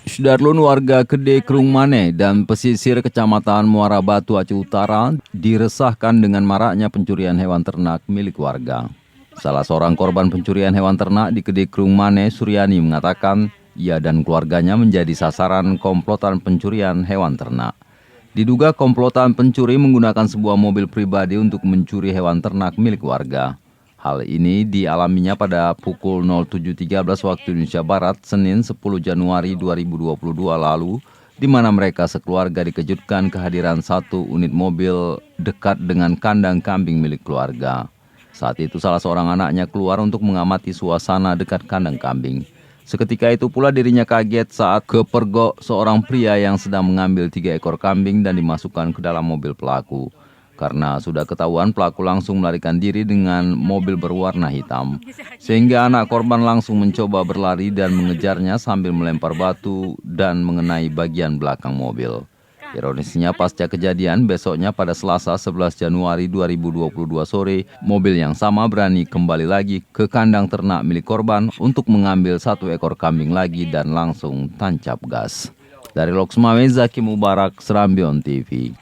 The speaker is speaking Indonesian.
Sudarlun warga Gede Krung Mane dan pesisir Kecamatan Muara Batu Aceh Utara diresahkan dengan maraknya pencurian hewan ternak milik warga. Salah seorang korban pencurian hewan ternak di Gede Krung Mane, Suryani, mengatakan ia dan keluarganya menjadi sasaran komplotan pencurian hewan ternak. Diduga komplotan pencuri menggunakan sebuah mobil pribadi untuk mencuri hewan ternak milik warga. Hal ini dialaminya pada pukul 07.13 waktu Indonesia Barat, Senin 10 Januari 2022 lalu, di mana mereka sekeluarga dikejutkan kehadiran satu unit mobil dekat dengan kandang kambing milik keluarga. Saat itu salah seorang anaknya keluar untuk mengamati suasana dekat kandang kambing. Seketika itu pula dirinya kaget saat kepergok seorang pria yang sedang mengambil 3 ekor kambing dan dimasukkan ke dalam mobil pelaku. Karena sudah ketahuan, pelaku langsung melarikan diri dengan mobil berwarna hitam. Sehingga anak korban langsung mencoba berlari dan mengejarnya sambil melempar batu dan mengenai bagian belakang mobil. Ironisnya pasca kejadian, besoknya pada Selasa 11 Januari 2022 sore, mobil yang sama berani kembali lagi ke kandang ternak milik korban untuk mengambil 1 ekor kambing lagi dan langsung tancap gas. Dari Loksmawe, Zaki Mubarak, Serambion TV.